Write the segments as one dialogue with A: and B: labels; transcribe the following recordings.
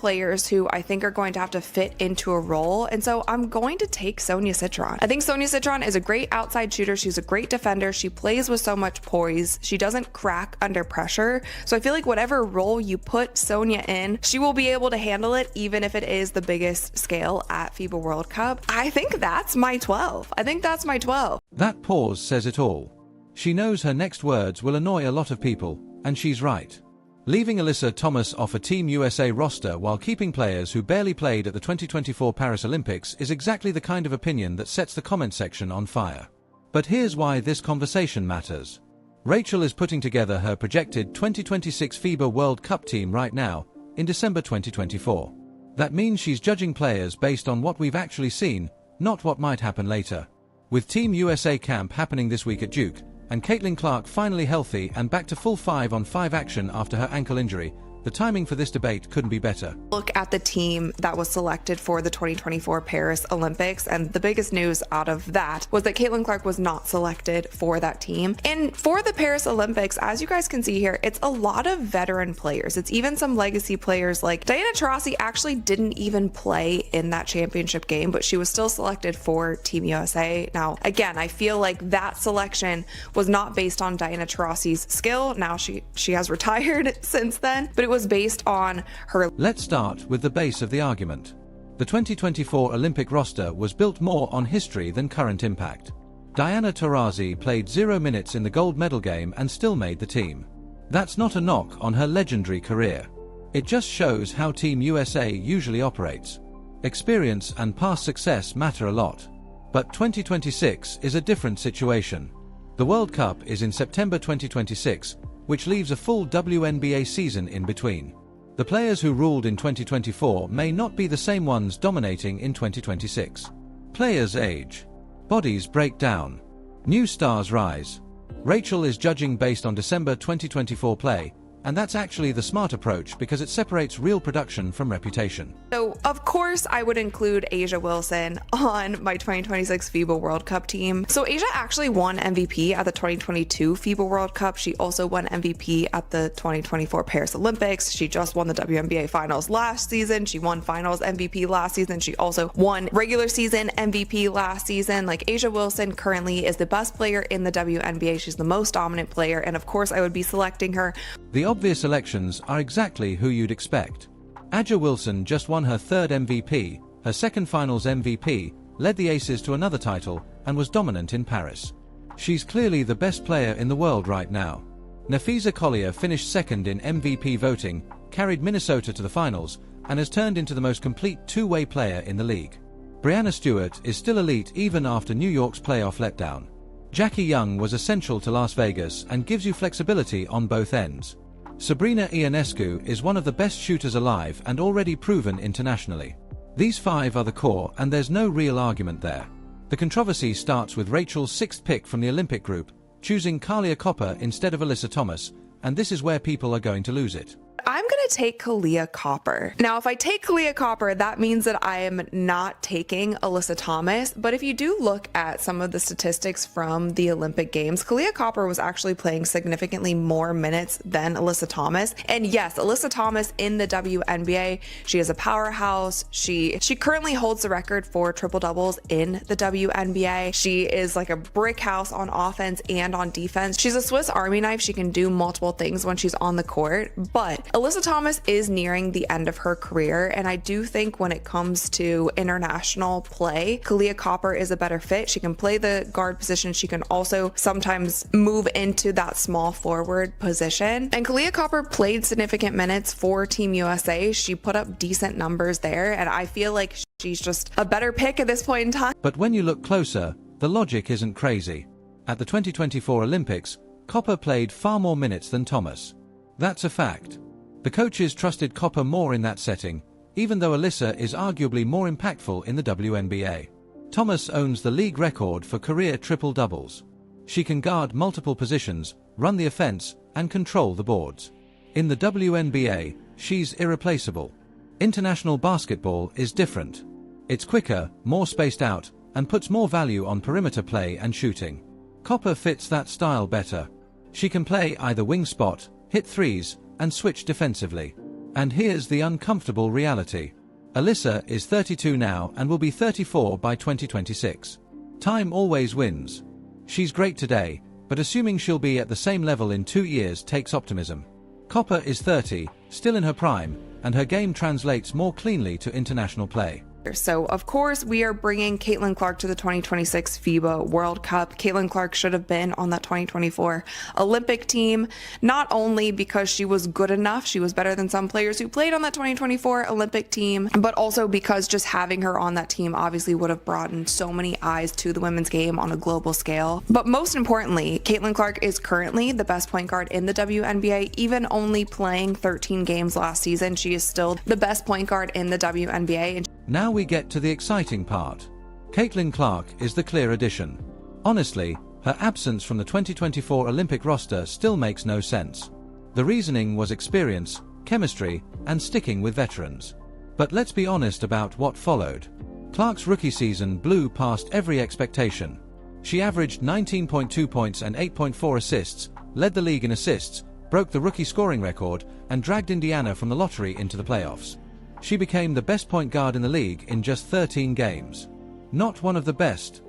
A: players who I think are going to have to fit into a role, and so I'm going to take Sonia Citron. I think Sonia Citron is a great outside shooter. She's a great defender. She plays with so much poise. She doesn't crack under pressure. So I feel like whatever role you put Sonia in, she will be able to handle it, even if it is the biggest scale at FIBA World Cup. I think that's my 12. I think that's my 12.
B: That pause says it all. She knows her next words will annoy a lot of people, and she's right. Leaving Alyssa Thomas off a Team USA roster while keeping players who barely played at the 2024 Paris Olympics is exactly the kind of opinion that sets the comment section on fire. But here's why this conversation matters. Rachel is putting together her projected 2026 FIBA World Cup team right now, in December 2024. That means she's judging players based on what we've actually seen, not what might happen later. With Team USA camp happening this week at Duke, and Caitlin Clark finally healthy and back to full 5-on-5 action after her ankle injury, the timing for this debate couldn't be better.
A: Look at the team that was selected for the 2024 Paris Olympics, and the biggest news out of that was that Caitlin Clark was not selected for that team. And for the Paris Olympics, as you guys can see here, it's a lot of veteran players. It's even some legacy players, like Diana Taurasi actually didn't even play in that championship game, but she was still selected for Team USA. Now, again, I feel like that selection was not based on Diana Taurasi's skill. Now she has retired since then, but it was based on her.
B: Let's start with the base of the argument. The 2024 Olympic roster was built more on history than current impact. Diana Taurasi played 0 minutes in the gold medal game and still made the team. That's not a knock on her legendary career. It just shows how Team USA usually operates. Experience and past success matter a lot. But 2026 is a different situation. The World Cup is in September 2026, which leaves a full WNBA season in between. The players who ruled in 2024 may not be the same ones dominating in 2026. Players age. Bodies break down. New stars rise. Rachel is judging based on December 2024 play, and that's actually the smart approach because it separates real production from reputation.
A: So, of course, I would include A'ja Wilson on my 2026 FIBA World Cup team. So A'ja actually won MVP at the 2022 FIBA World Cup. She also won MVP at the 2024 Paris Olympics. She just won the WNBA Finals last season. She won Finals MVP last season. She also won regular season MVP last season. Like, A'ja Wilson currently is the best player in the WNBA. She's the most dominant player, and of course, I would be selecting her.
B: The obvious selections are exactly who you'd expect. A'ja Wilson just won her 3rd MVP, her 2nd Finals MVP, led the Aces to another title, and was dominant in Paris. She's clearly the best player in the world right now. Nafisa Collier finished 2nd in MVP voting, carried Minnesota to the finals, and has turned into the most complete two-way player in the league. Breanna Stewart is still elite even after New York's playoff letdown. Jackie Young was essential to Las Vegas and gives you flexibility on both ends. Sabrina Ionescu is one of the best shooters alive and already proven internationally. These 5 are the core, and there's no real argument there. The controversy starts with Rachel's 6th pick from the Olympic group, choosing Kahleah Copper instead of Alyssa Thomas, and this is where people are going to lose it.
A: I'm going to take Kahleah Copper. Now, if I take Kahleah Copper, that means that I am not taking Alyssa Thomas. But if you do look at some of the statistics from the Olympic Games, Kahleah Copper was actually playing significantly more minutes than Alyssa Thomas. And yes, Alyssa Thomas in the WNBA, she is a powerhouse. She currently holds the record for triple doubles in the WNBA. She is like a brick house on offense and on defense. She's a Swiss Army knife. She can do multiple things when she's on the court, but Alyssa Thomas is nearing the end of her career, and I do think when it comes to international play, Kahleah Copper is a better fit. She can play the guard position. She can also sometimes move into that small forward position. And Kahleah Copper played significant minutes for Team USA. She put up decent numbers there, and I feel like she's just a better pick at this point in time.
B: But when you look closer, the logic isn't crazy. At the 2024 Olympics, Copper played far more minutes than Thomas. That's a fact. The coaches trusted Copper more in that setting, even though Alyssa is arguably more impactful in the WNBA. Thomas owns the league record for career triple-doubles. She can guard multiple positions, run the offense, and control the boards. In the WNBA, she's irreplaceable. International basketball is different. It's quicker, more spaced out, and puts more value on perimeter play and shooting. Copper fits that style better. She can play either wing spot, hit threes, and switch defensively. And here's the uncomfortable reality. Alyssa is 32 now and will be 34 by 2026. Time always wins. She's great today, but assuming she'll be at the same level in 2 years takes optimism. Copper is 30, still in her prime, and her game translates more cleanly to international play.
A: So, of course, we are bringing Caitlin Clark to the 2026 FIBA World Cup. Caitlin Clark should have been on that 2024 Olympic team, not only because she was good enough, she was better than some players who played on that 2024 Olympic team, but also because just having her on that team obviously would have broadened so many eyes to the women's game on a global scale. But most importantly, Caitlin Clark is currently the best point guard in the WNBA. Even only playing 13 games last season, she is still the best point guard in the WNBA.
B: Now we get to the exciting part. Caitlin Clark is the clear addition. Honestly, her absence from the 2024 Olympic roster still makes no sense. The reasoning was experience, chemistry, and sticking with veterans. But let's be honest about what followed. Clark's rookie season blew past every expectation. She averaged 19.2 points and 8.4 assists, led the league in assists, broke the rookie scoring record, and dragged Indiana from the lottery into the playoffs. She became the best point guard in the league in just 13 games. Not one of the best.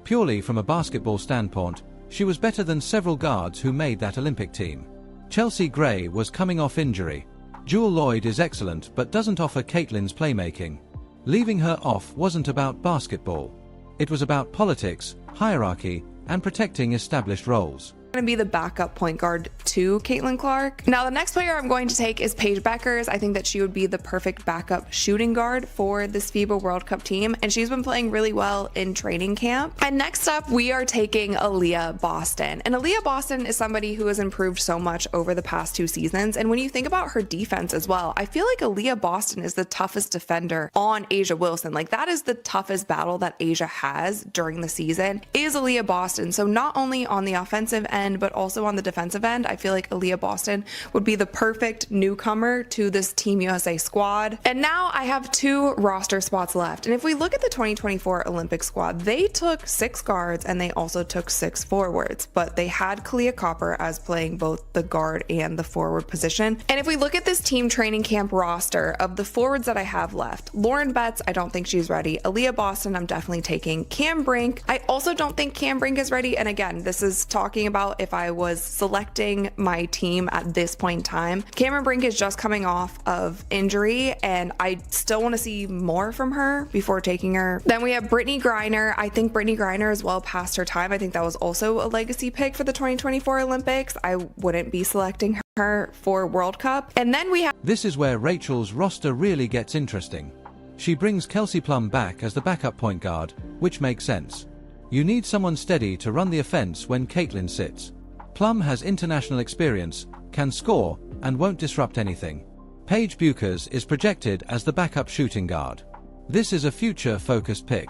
B: Purely from a basketball standpoint, she was better than several guards who made that Olympic team. Chelsea Gray was coming off injury. Jewel Lloyd is excellent but doesn't offer Caitlin's playmaking. Leaving her off wasn't about basketball. It was about politics, hierarchy, and protecting established roles.
A: Going to be the backup point guard to Caitlin Clark. Now, the next player I'm going to take is Paige Bueckers. I think that she would be the perfect backup shooting guard for this FIBA World Cup team, and she's been playing really well in training camp. And next up, we are taking Aaliyah Boston. And Aaliyah Boston is somebody who has improved so much over the past 2 seasons. And when you think about her defense as well, I feel like Aaliyah Boston is the toughest defender on A'ja Wilson. Like, that is the toughest battle that A'ja has during the season, is Aaliyah Boston. So not only on the offensive end, but also on the defensive end, I feel like Aaliyah Boston would be the perfect newcomer to this Team USA squad. And now I have 2 roster spots left. And if we look at the 2024 Olympic squad, they took 6 guards and they also took 6 forwards, but they had Kahleah Copper as playing both the guard and the forward position. And if we look at this team training camp roster of the forwards that I have left, Lauren Betts, I don't think she's ready. Aaliyah Boston, I'm definitely taking. Cam Brink, I also don't think Cam Brink is ready. And again, this is talking about if I was selecting my team at this point in time. Cameron Brink is just coming off of injury, and I still want to see more from her before taking her. Then we have Brittany Griner. I think Brittany Griner is well past her time. I think that was also a legacy pick for the 2024 Olympics. I wouldn't be selecting her for World Cup. And then we have...
B: This is where Rachel's roster really gets interesting. She brings Kelsey Plum back as the backup point guard, which makes sense. You need someone steady to run the offense when Caitlin sits. Plum has international experience, can score, and won't disrupt anything. Paige Bueckers is projected as the backup shooting guard. This is a future-focused pick.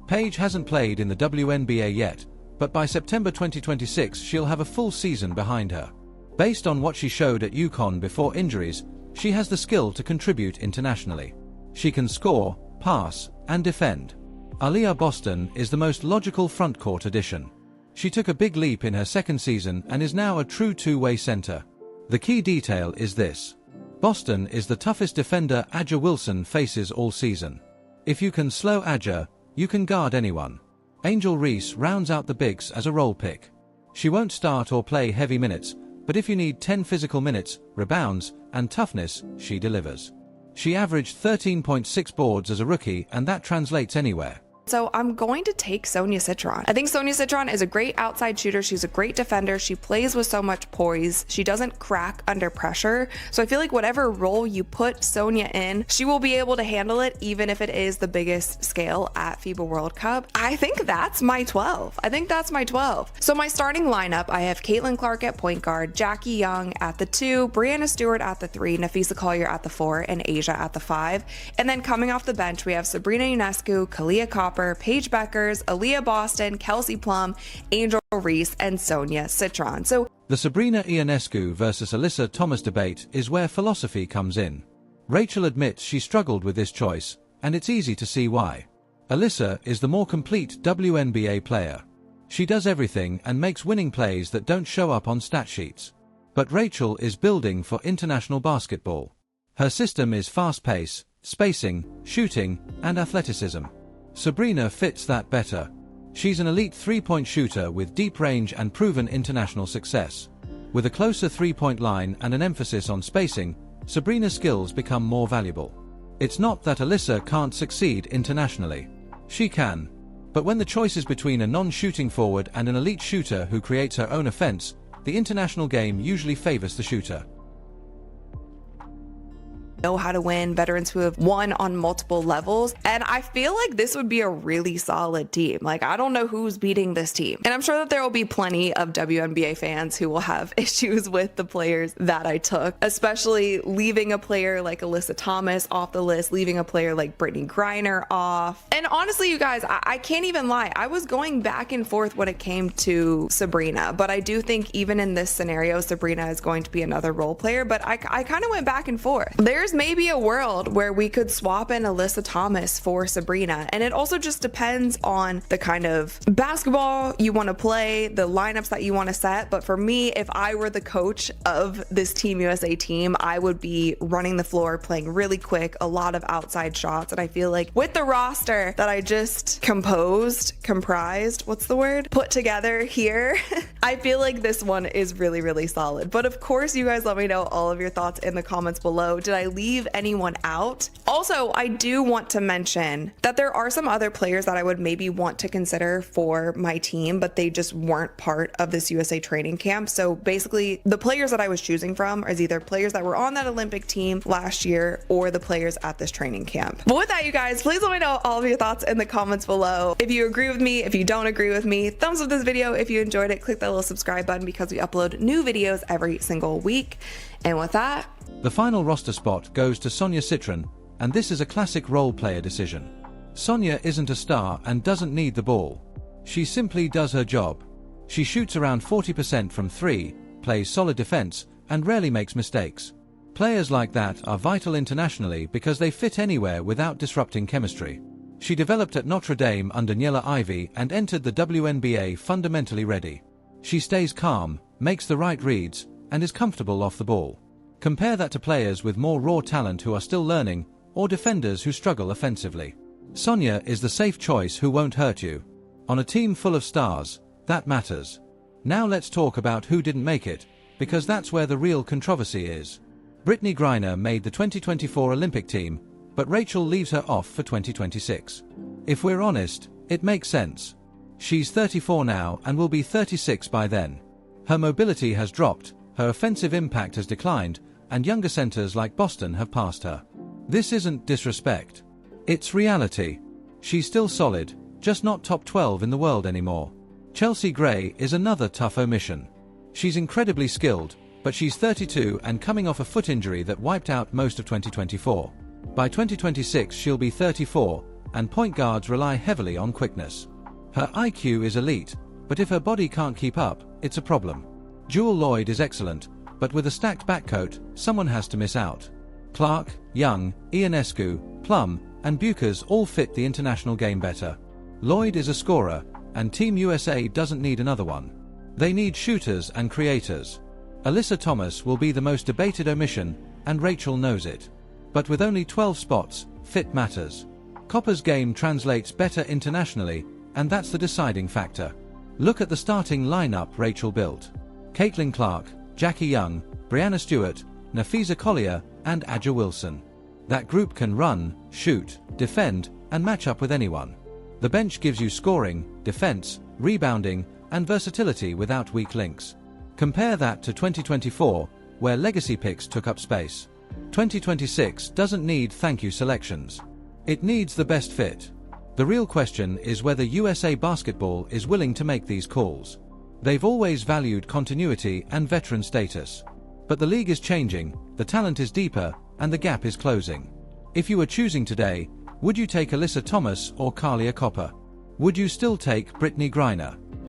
B: Paige hasn't played in the WNBA yet, but by September 2026 she'll have a full season behind her. Based on what she showed at UConn before injuries, she has the skill to contribute internationally. She can score, pass, and defend. Aaliyah Boston is the most logical frontcourt addition. She took a big leap in her second season and is now a true two-way center. The key detail is this. Boston is the toughest defender A'ja Wilson faces all season. If you can slow A'ja, you can guard anyone. Angel Reese rounds out the bigs as a role pick. She won't start or play heavy minutes, but if you need 10 physical minutes, rebounds, and toughness, she delivers. She averaged 13.6 boards as a rookie, and that translates anywhere.
A: So I'm going to take Sonia Citron. I think Sonia Citron is a great outside shooter. She's a great defender. She plays with so much poise. She doesn't crack under pressure. So I feel like whatever role you put Sonia in, she will be able to handle it, even if it is the biggest scale at FIBA World Cup. I think that's my 12. So my starting lineup, I have Caitlin Clark at point guard, Jackie Young at the 2, Brianna Stewart at the 3, Nafisa Collier at the 4, and A'ja at the 5. And then coming off the bench, we have Sabrina Ionescu, Kahleah Copper, Paige Bueckers, Aaliyah Boston, Kelsey Plum, Angel Reese, and Sonia Citron. So
B: the Sabrina Ionescu versus Alyssa Thomas debate is where philosophy comes in. Rachel admits she struggled with this choice, and it's easy to see why. Alyssa is the more complete WNBA player. She does everything and makes winning plays that don't show up on stat sheets. But Rachel is building for international basketball. Her system is fast pace, spacing, shooting, and athleticism. Sabrina fits that better. She's an elite three-point shooter with deep range and proven international success. With a closer three-point line and an emphasis on spacing, Sabrina's skills become more valuable. It's not that Alyssa can't succeed internationally. She can. But when the choice is between a non-shooting forward and an elite shooter who creates her own offense, the international game usually favors the shooter.
A: Know how to win, veterans who have won on multiple levels, and I feel like this would be a really solid team. Like, I don't know who's beating this team, and I'm sure that there will be plenty of WNBA fans who will have issues with the players that I took, especially leaving a player like Alyssa Thomas off the list, leaving a player like Brittany Griner off. And honestly, you guys, I can't even lie, I was going back and forth when it came to Sabrina, but I do think even in this scenario, Sabrina is going to be another role player, but I kind of went back and forth. There's maybe a world where we could swap in Alyssa Thomas for Sabrina, and it also just depends on the kind of basketball you want to play, the lineups that you want to set. But for me, if I were the coach of this Team USA team, I would be running the floor, playing really quick, a lot of outside shots. And I feel like with the roster that I just put together here, I feel like this one is really, really solid. But of course, you guys let me know all of your thoughts in the comments below. Did I leave anyone out? Also, I do want to mention that there are some other players that I would maybe want to consider for my team, but they just weren't part of this USA training camp. So basically, the players that I was choosing from is either players that were on that Olympic team last year or the players at this training camp. But with that, you guys, please let me know all of your thoughts in the comments below. If you agree with me, if you don't agree with me, thumbs up this video. If you enjoyed it, click that little subscribe button because we upload new videos every single week. And with that,
B: the final roster spot goes to Sonia Citron, and this is a classic role player decision. Sonia isn't a star and doesn't need the ball. She simply does her job. She shoots around 40% from 3, plays solid defense, and rarely makes mistakes. Players like that are vital internationally because they fit anywhere without disrupting chemistry. She developed at Notre Dame under Niela Ivey and entered the WNBA fundamentally ready. She stays calm, makes the right reads, and is comfortable off the ball. Compare that to players with more raw talent who are still learning, or defenders who struggle offensively. Sonia is the safe choice who won't hurt you. On a team full of stars, that matters. Now let's talk about who didn't make it, because that's where the real controversy is. Brittany Griner made the 2024 Olympic team, but Rachel leaves her off for 2026. If we're honest, it makes sense. She's 34 now and will be 36 by then. Her mobility has dropped, her offensive impact has declined, and younger centers like Boston have passed her. This isn't disrespect. It's reality. She's still solid, just not top 12 in the world anymore. Chelsea Gray is another tough omission. She's incredibly skilled, but she's 32 and coming off a foot injury that wiped out most of 2024. By 2026 she'll be 34, and point guards rely heavily on quickness. Her IQ is elite, but if her body can't keep up, it's a problem. Jewel Lloyd is excellent, but with a stacked backcourt, someone has to miss out. Clark, Young, Ionescu, Plum, and Buchers all fit the international game better. Lloyd is a scorer, and Team USA doesn't need another one. They need shooters and creators. Alyssa Thomas will be the most debated omission, and Rachel knows it. But with only 12 spots, fit matters. Copper's game translates better internationally, and that's the deciding factor. Look at the starting lineup Rachel built. Caitlin Clark, Jackie Young, Brianna Stewart, Nafisa Collier, and Aja Wilson. That group can run, shoot, defend, and match up with anyone. The bench gives you scoring, defense, rebounding, and versatility without weak links. Compare that to 2024, where legacy picks took up space. 2026 doesn't need thank you selections. It needs the best fit. The real question is whether USA Basketball is willing to make these calls. They've always valued continuity and veteran status. But the league is changing, the talent is deeper, and the gap is closing. If you were choosing today, would you take Alyssa Thomas or Kahleah Copper? Would you still take Brittany Griner?